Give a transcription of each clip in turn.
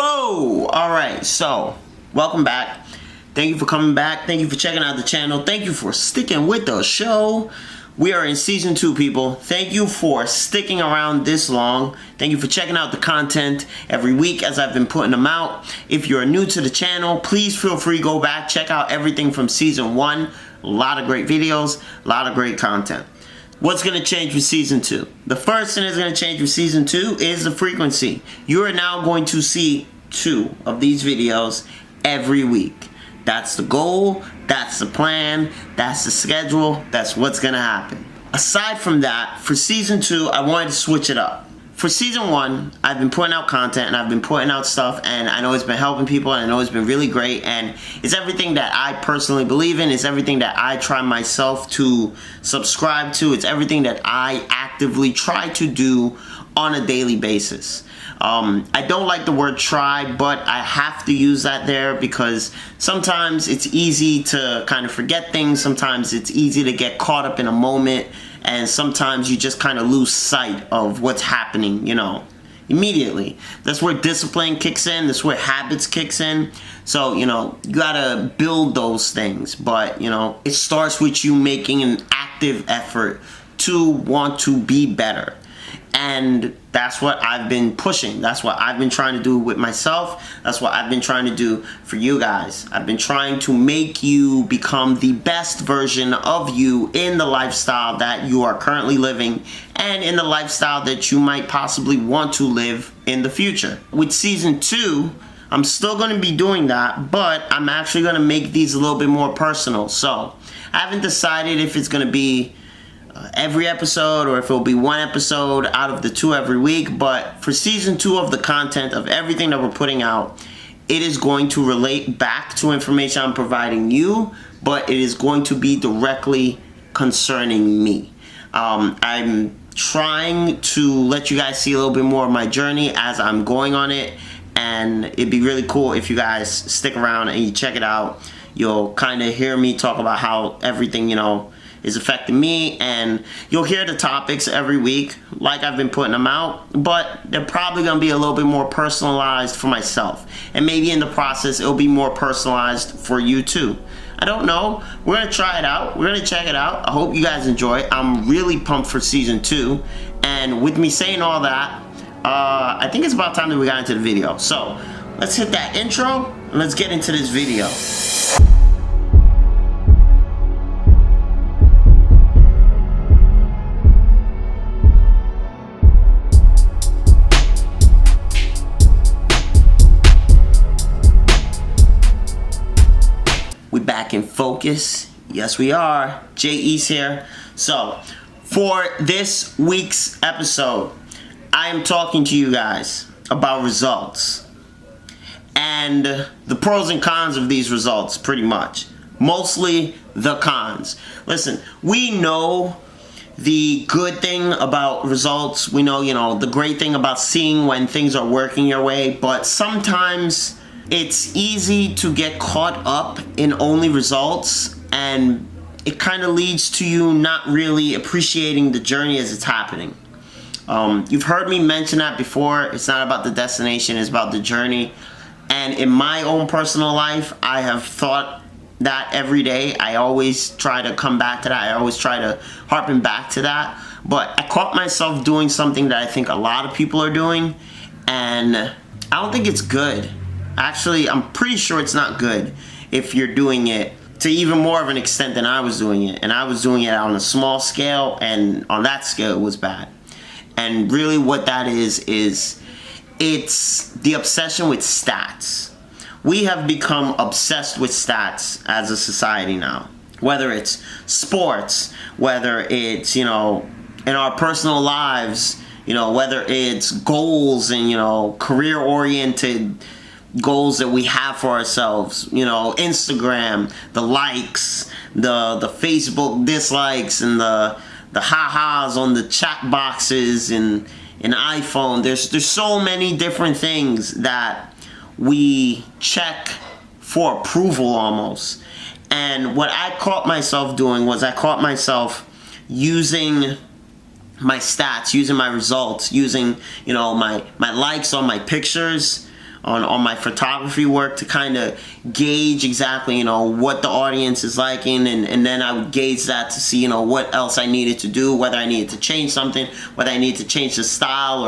Whoa! Alright, so, welcome back. Thank you for coming back. Thank you for checking out the channel. Thank you for sticking with the show. We are in season 2, people. Thank you for sticking around this long. Thank you for checking out the content every week as I've been putting them out. If you're new to the channel, please feel free to go back, check out everything from season 1. A lot of great videos, a lot of great content. What's going to change with season 2? The first thing that's going to change with season 2 is the frequency. You are now going to see 2 of these videos every week. That's the goal, that's the plan, that's the schedule, that's what's going to happen. Aside from that, for season 2, I wanted to switch it up. For season 1, I've been putting out content and I've been putting out stuff, and I know it's been helping people and I know it's been really great, and it's everything that I personally believe in. It's everything that I try myself to subscribe to. It's everything that I actively try to do on a daily basis. I don't like the word try, but I have to use that there because sometimes it's easy to kind of forget things. Sometimes it's easy to get caught up in a moment, and sometimes you just kind of lose sight of what's happening, you know, immediately. That's where discipline kicks in. That's where habits kicks in. So, you know, you gotta build those things, but, you know, it starts with you making an active effort to want to be better. And that's what I've been pushing. That's what I've been trying to do with myself. That's what I've been trying to do for you guys. I've been trying to make you become the best version of you in the lifestyle that you are currently living and in the lifestyle that you might possibly want to live in the future. With season 2, I'm still going to be doing that, but I'm actually going to make these a little bit more personal. So I haven't decided if it's going to be every episode or if it'll be one episode out of the 2 every week, but for season 2 of the content of everything that we're putting out, it is going to relate back to information I'm providing you, but it is going to be directly concerning me. I'm trying to let you guys see a little bit more of my journey as I'm going on it, and it'd be really cool if you guys stick around and you check it out. You'll kind of hear me talk about how everything, you know, is affecting me, and you'll hear the topics every week like I've been putting them out, but they're probably going to be a little bit more personalized for myself, and maybe in the process it'll be more personalized for you too. I don't know. We're going to try it out. We're going to check it out. I hope you guys enjoy it. I'm really pumped for season 2, and with me saying all that, I think it's about time that we got into the video. So let's hit that intro and let's get into this video. Back in focus. Yes, we are. J.E.'s here. So, for this week's episode, I am talking to you guys about results and the pros and cons of these results, pretty much. Mostly the cons. Listen, we know the good thing about results. We know, you know, the great thing about seeing when things are working your way, but sometimes it's easy to get caught up in only results, and it kind of leads to you not really appreciating the journey as it's happening. You've heard me mention that before. It's not about the destination, it's about the journey. And in my own personal life, I have thought that every day. I always try to come back to that. I always try to harpen back to that. But I caught myself doing something that I think a lot of people are doing, and I don't think it's good. Actually, I'm pretty sure it's not good if you're doing it to even more of an extent than I was doing it. And I was doing it on a small scale, and on that scale it was bad. And really what that is it's the obsession with stats. We have become obsessed with stats as a society now. Whether it's sports, whether it's, you know, in our personal lives, you know, whether it's goals and, you know, career-oriented goals that we have for ourselves, you know, Instagram, the likes, the Facebook dislikes, and the ha-has on the chat boxes and iPhone. There's so many different things that we check for approval almost. And what I caught myself doing was I caught myself using my stats, using my results, using, you know, my likes on my pictures, on my photography work to kind of gauge exactly, you know, what the audience is liking, and then I would gauge that to see, you know, what else I needed to do, whether I needed to change something, whether I needed to change the style,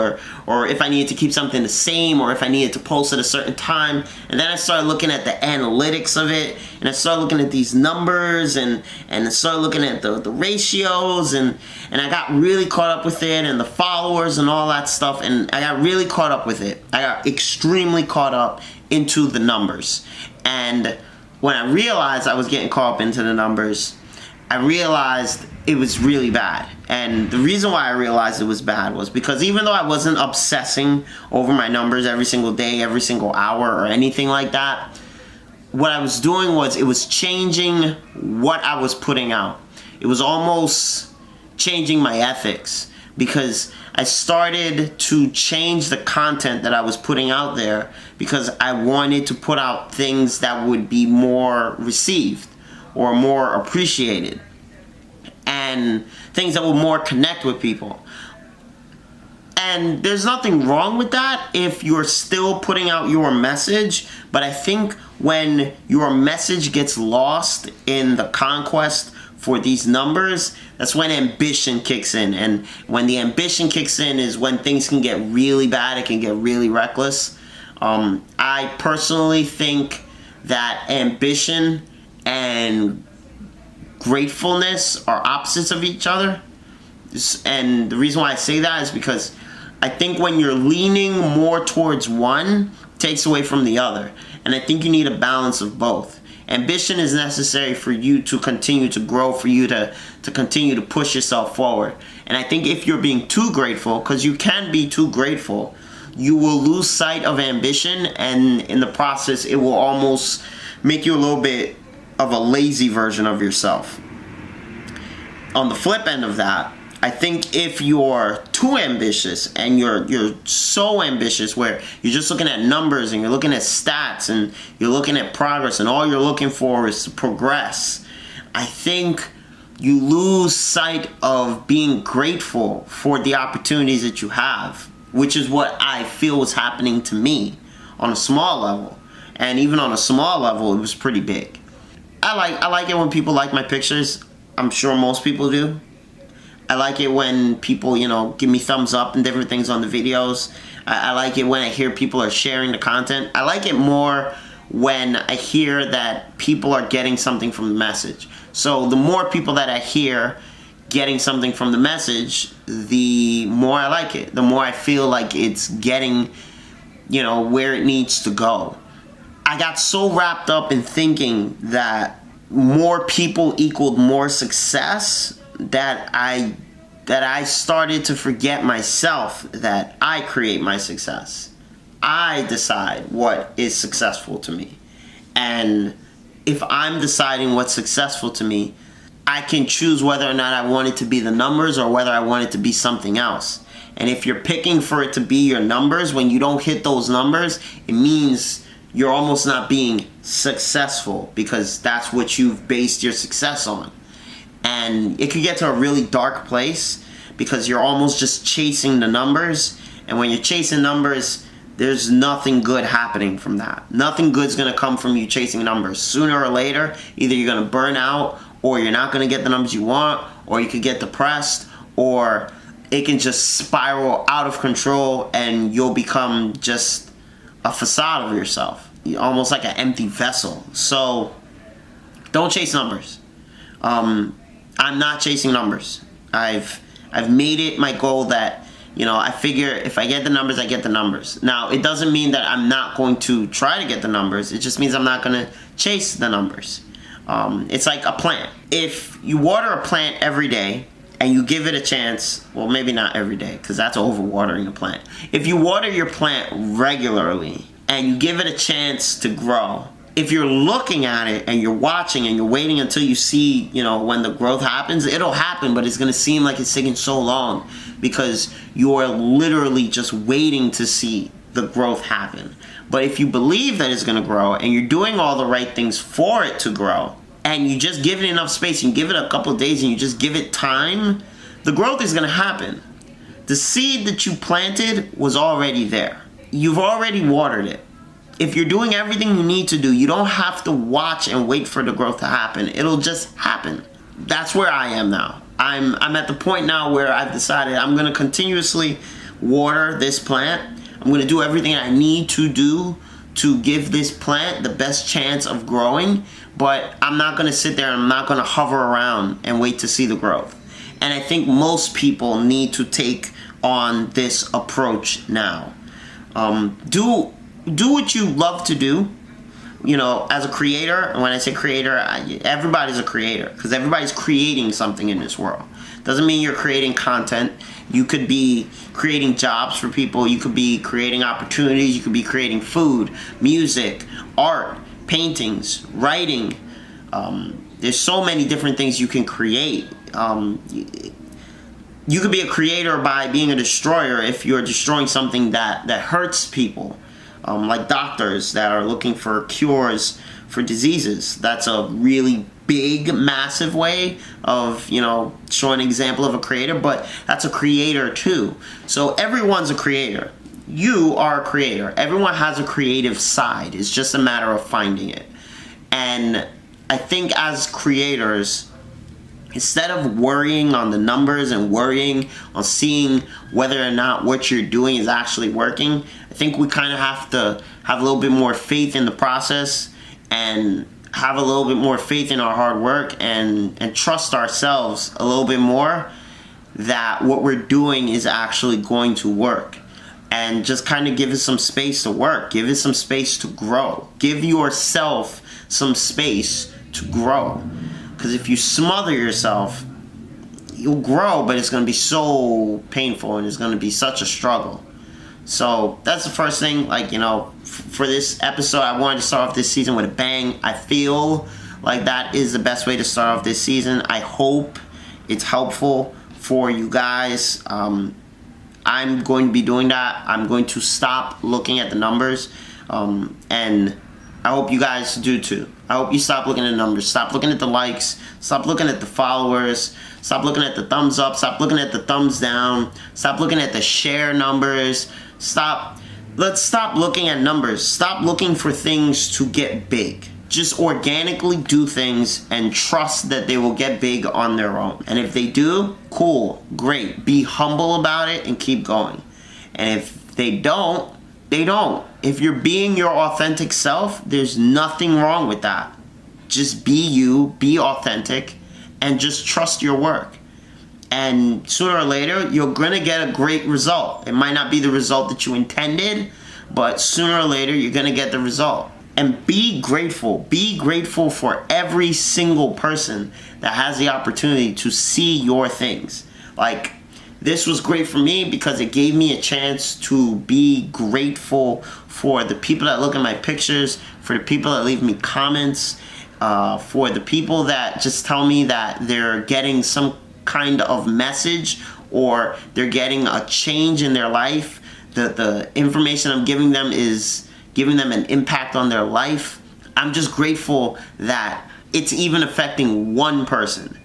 or if I needed to keep something the same, or if I needed to post at a certain time. And then I started looking at the analytics of it, and I started looking at these numbers, and I started looking at the ratios, and I got really caught up with it, and the followers and all that stuff, and I got really caught up with it. I got extremely caught up into the numbers. And when I realized I was getting caught up into the numbers, I realized it was really bad. And the reason why I realized it was bad was because even though I wasn't obsessing over my numbers every single day, every single hour, or anything like that, what I was doing was it was changing what I was putting out. It was almost changing my ethics, because I started to change the content that I was putting out there because I wanted to put out things that would be more received or more appreciated, and things that would more connect with people. And there's nothing wrong with that if you're still putting out your message, but I think when your message gets lost in the conquest for these numbers, that's when ambition kicks in. And when the ambition kicks in is when things can get really bad. It can get really reckless. I personally think that ambition and gratefulness are opposites of each other. And the reason why I say that is because I think when you're leaning more towards one, it takes away from the other. And I think you need a balance of both. Ambition is necessary for you to continue to grow, for you to continue to push yourself forward. And I think if you're being too grateful, because you can be too grateful, you will lose sight of ambition, and in the process it will almost make you a little bit of a lazy version of yourself. On the flip end of that, I think if you're too ambitious and you're so ambitious where you're just looking at numbers and you're looking at stats and you're looking at progress and all you're looking for is to progress, I think you lose sight of being grateful for the opportunities that you have, which is what I feel was happening to me on a small level. And even on a small level, it was pretty big. I like it when people like my pictures. I'm sure most people do. I like it when people, you know, give me thumbs up and different things on the videos. I like it when I hear people are sharing the content. I like it more when I hear that people are getting something from the message. So the more people that I hear getting something from the message, the more I like it. The more I feel like it's getting, you know, where it needs to go. I got so wrapped up in thinking that more people equaled more success that I started to forget myself, that I create my success. I decide what is successful to me. And if I'm deciding what's successful to me, I can choose whether or not I want it to be the numbers or whether I want it to be something else. And if you're picking for it to be your numbers, when you don't hit those numbers, it means you're almost not being successful, because that's what you've based your success on. And it could get to a really dark place because you're almost just chasing the numbers. And when you're chasing numbers, there's nothing good happening from that. Nothing good's going to come from you chasing numbers. Sooner or later, either you're going to burn out, or you're not going to get the numbers you want, or you could get depressed, or it can just spiral out of control and you'll become just a facade of yourself. Almost like an empty vessel. So don't chase numbers. I'm not chasing numbers. I've made it my goal that, you know, I figure if I get the numbers, I get the numbers. Now, it doesn't mean that I'm not going to try to get the numbers. It just means I'm not going to chase the numbers. It's like a plant. If you water a plant every day and you give it a chance, well, maybe not every day because that's overwatering a plant. If you water your plant regularly and you give it a chance to grow, if you're looking at it and you're watching and you're waiting until you see, you know, when the growth happens, it'll happen, but it's going to seem like it's taking so long because you're literally just waiting to see the growth happen. But if you believe that it's going to grow and you're doing all the right things for it to grow, and you just give it enough space, you give it a couple of days and you just give it time, the growth is going to happen. The seed that you planted was already there. You've already watered it. if you're doing everything you need to do, you don't have to watch and wait for the growth to happen. It'll just happen. That's where I am now. I'm at the point now where I've decided I'm going to continuously water this plant. I'm going to do everything I need to do to give this plant the best chance of growing, but I'm not going to sit there and I'm not going to hover around and wait to see the growth. And I think most people need to take on this approach now. Do what you love to do. You know, as a creator, and when I say creator, everybody's a creator because everybody's creating something in this world. Doesn't mean you're creating content. You could be creating jobs for people. You could be creating opportunities. You could be creating food, music, art, paintings, writing. There's so many different things you can create. You could be a creator by being a destroyer if you're destroying something that hurts people. Like doctors that are looking for cures for diseases. That's a really big, massive way of, you know, showing an example of a creator, but that's a creator too. So everyone's a creator. You are a creator. Everyone has a creative side. It's just a matter of finding it. And I think as creators, instead of worrying on the numbers and worrying on seeing whether or not what you're doing is actually working, I think we kind of have to have a little bit more faith in the process and have a little bit more faith in our hard work and trust ourselves a little bit more that what we're doing is actually going to work. And just kind of give it some space to work. Give it some space to grow. Give yourself some space to grow. Because if you smother yourself, you'll grow, but it's going to be so painful and it's going to be such a struggle. So that's the first thing. Like, you know, for this episode, I wanted to start off this season with a bang. I feel like that is the best way to start off this season. I hope it's helpful for you guys. I'm going to be doing that. I'm going to stop looking at the numbers, and I hope you guys do too. I hope you stop looking at the numbers. Stop looking at the likes. Stop looking at the followers. Stop looking at the thumbs up. Stop looking at the thumbs down. Stop looking at the share numbers. Let's stop looking at numbers. Stop looking for things to get big. Just organically do things and trust that they will get big on their own. And if they do, cool, great. Be humble about it and keep going. And if they don't, they don't. If you're being your authentic self, there's nothing wrong with that. Just be you, be authentic, and just trust your work. And sooner or later, you're going to get a great result. It might not be the result that you intended, but sooner or later, you're going to get the result. And be grateful. Be grateful for every single person that has the opportunity to see your things. Like, this was great for me because it gave me a chance to be grateful for the people that look at my pictures, for the people that leave me comments, for the people that just tell me that they're getting some kind of message or they're getting a change in their life. The information I'm giving them is giving them an impact on their life. I'm just grateful that it's even affecting one person.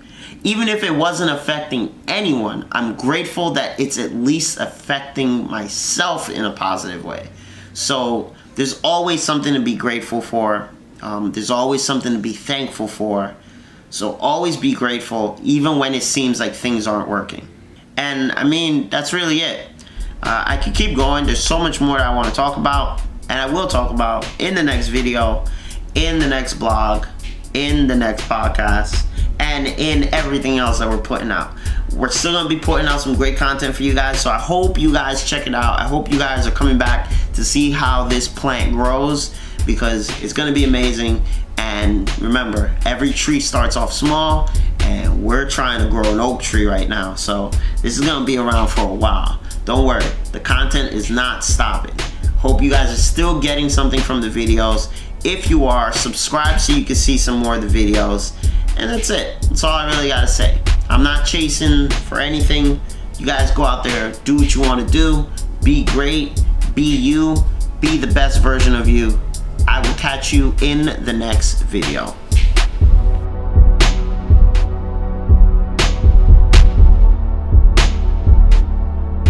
Even if it wasn't affecting anyone, I'm grateful that it's at least affecting myself in a positive way. So there's always something to be grateful for. There's always something to be thankful for. So always be grateful, even when it seems like things aren't working. And I mean, that's really it. I could keep going. There's so much more that I want to talk about. And I will talk about in the next video, in the next blog, in the next podcast, and in everything else that we're putting out. We're still going to be putting out some great content for you guys, so I hope you guys check it out. I hope you guys are coming back to see how this plant grows, because it's going to be amazing. And remember, every tree starts off small, and we're trying to grow an oak tree right now. So this is going to be around for a while. Don't worry, the content is not stopping. Hope you guys are still getting something from the videos. If you are, subscribe so you can see some more of the videos. And that's it. That's all I really gotta say. I'm not chasing for anything. You guys go out there, do what you want to do. Be great. Be you. Be the best version of you. I will catch you in the next video.